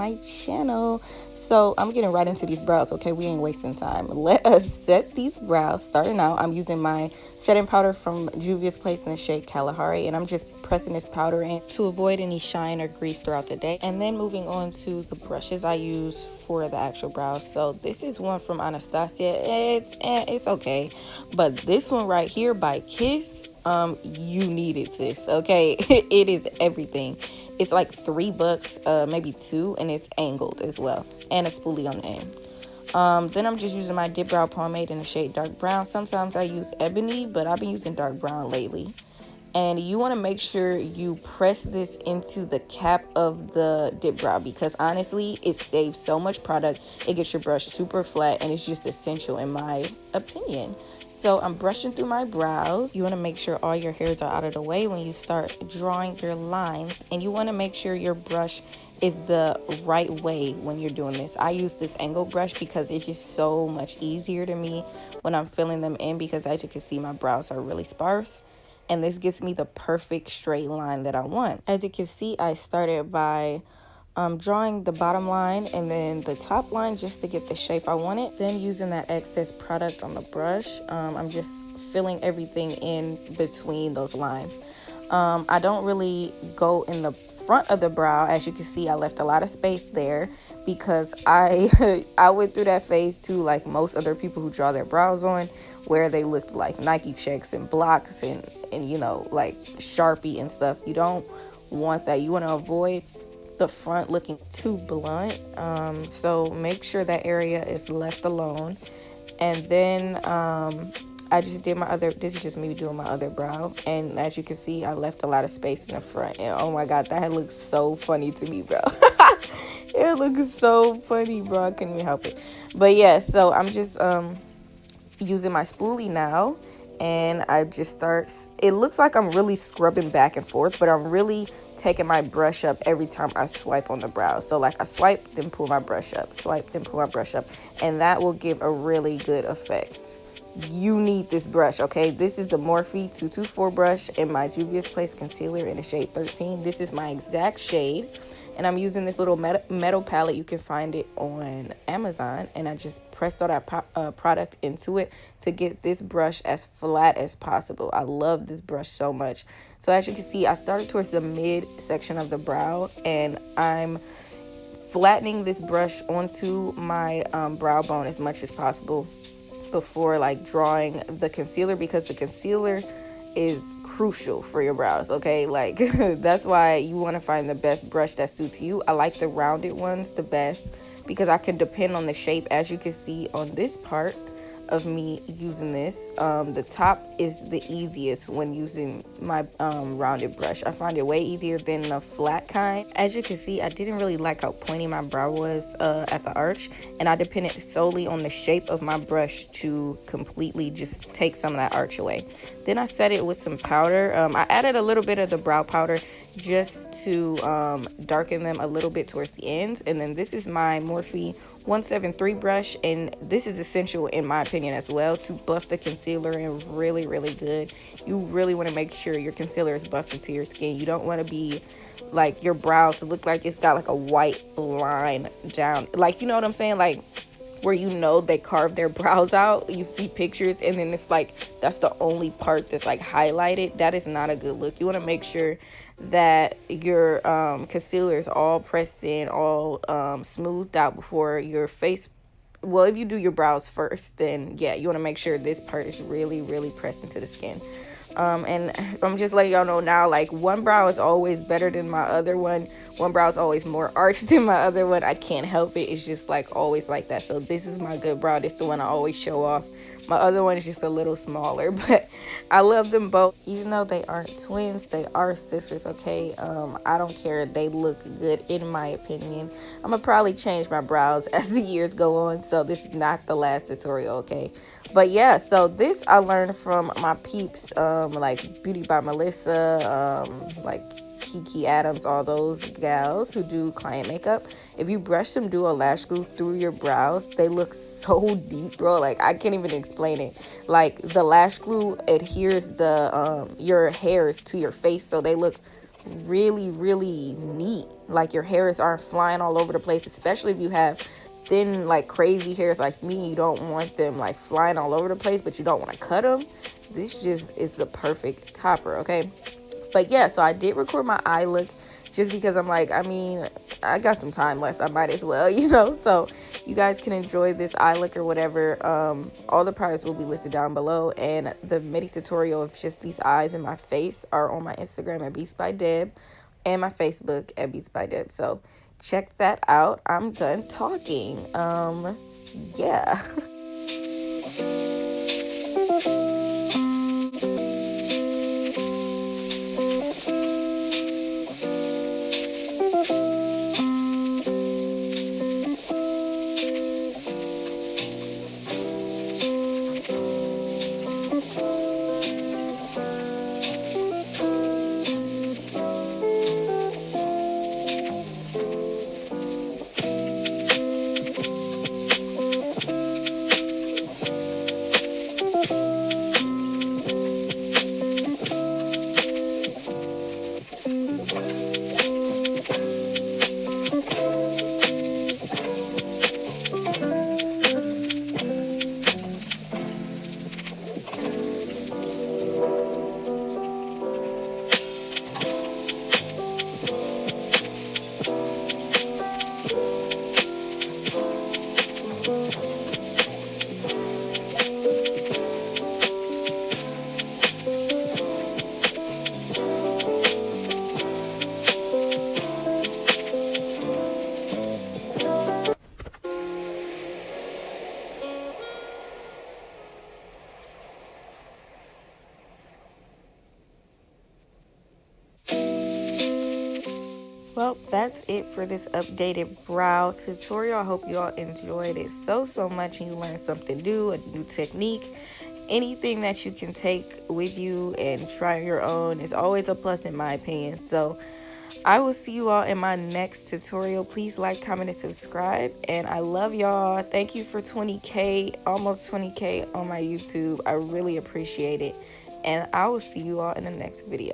my channel. So I'm getting right into these brows, okay? We ain't wasting time. Let us set these brows. Starting out, I'm using my setting powder from Juvia's Place in the shade Kalahari, and I'm just pressing this powder in to avoid any shine or grease throughout the day. And then moving on to the brushes I use for the actual brows. So this is one from Anastasia. It's okay, but this one right here by Kiss, you need it, sis, okay? It is everything. It's like $3, maybe two, and it's angled as well, and a spoolie on the end. Then I'm just using my dip brow pomade in the shade dark brown. Sometimes I use ebony, but I've been using dark brown lately. And you want to make sure you press this into the cap of the dip brow, because honestly it saves so much product. It gets your brush super flat, and it's just essential in my opinion. So I'm brushing through my brows. You want to make sure all your hairs are out of the way when you start drawing your lines, and you want to make sure your brush is the right way when you're doing this. I use this angle brush because it's just so much easier to me when I'm filling them in, because as you can see, my brows are really sparse, and this gives me the perfect straight line that I want. As you can see, I started by drawing the bottom line and then the top line just to get the shape I wanted. Then using that excess product on the brush, I'm just filling everything in between those lines. I don't really go in the front of the brow. As you can see, I left a lot of space there because I I went through that phase too, like most other people who draw their brows on, where they looked like Nike checks and blocks and you know, like Sharpie and stuff. You don't want that. You want to avoid the front looking too blunt, so make sure that area is left alone. And then I just did my other, this is just me doing my other brow, and as you can see, I left a lot of space in the front, and oh my god, that looks so funny to me, bro. It looks so funny, bro. I couldn't even help it. But yeah, so I'm just using my spoolie now, and I just start, it looks like I'm really scrubbing back and forth, but I'm really taking my brush up every time I swipe on the brow. So like I swipe, then pull my brush up, swipe, then pull my brush up, and that will give a really good effect. You need this brush, okay? This is the Morphe 224 brush in my Juvia's Place concealer in the shade 13. This is my exact shade, and I'm using this little metal palette. You can find it on Amazon, and I just pressed all that product into it to get this brush as flat as possible. I love this brush so much. So as you can see, I started towards the mid section of the brow, and I'm flattening this brush onto my brow bone as much as possible before like drawing the concealer, because the concealer is crucial for your brows, okay? Like that's why you want to find the best brush that suits you. I like the rounded ones the best because I can depend on the shape. As you can see on this part of me using this, the top is the easiest when using my rounded brush. I find it way easier than the flat kind. As you can see, I didn't really like how pointy my brow was at the arch, and I depended solely on the shape of my brush to completely just take some of that arch away. Then I set it with some powder. I added a little bit of the brow powder just to darken them a little bit towards the ends. And then this is my Morphe 173 brush, and this is essential in my opinion as well to buff the concealer in really good. You really want to make sure your concealer is buffed into your skin. You don't want to be like your brow to look like it's got like a white line down, like, you know what I'm saying, like where you know they carved their brows out. You see pictures and then it's like that's the only part that's like highlighted. That is not a good look. You want to make sure that your concealer is all pressed in, all smoothed out before your face. Well, if you do your brows first, then yeah, you want to make sure this part is really pressed into the skin. And I'm just letting y'all know now, like one brow is always better than my other one. One brow is always more arched than my other one. I can't help it. It's just like always like that. So this is my good brow. This is the one I always show off. My other one is just a little smaller, but I love them both. Even though they aren't twins, they are sisters, okay? I don't care. They look good in my opinion. I'm gonna probably change my brows as the years go on, so this is not the last tutorial, okay? But yeah, so this I learned from my peeps, like Beauty by Melissa, like Kiki Adams, all those gals who do client makeup. If you brush some duo lash glue through your brows, they look so deep, bro. Like I can't even explain it. Like the lash glue adheres the your hairs to your face, so they look really neat. Like your hairs aren't flying all over the place, especially if you have thin, like crazy hairs like me. You don't want them like flying all over the place, but you don't want to cut them. This just is the perfect topper, okay? But yeah, so I did record my eye look just because I'm like, I mean, I got some time left. I might as well, you know? So you guys can enjoy this eye look or whatever. All the products will be listed down below. And the mini tutorial of just these eyes and my face are on my Instagram at Beats by Deb and my Facebook at Beats by Deb. So check that out. I'm done talking. Yeah. Well, that's it for this updated brow tutorial. I hope you all enjoyed it so much and you learned something new, a new technique. Anything that you can take with you and try your own is always a plus in my opinion. So I will see you all in my next tutorial. Please like, comment, and subscribe. And I love y'all. Thank you for 20K, almost 20K on my YouTube. I really appreciate it. And I will see you all in the next video.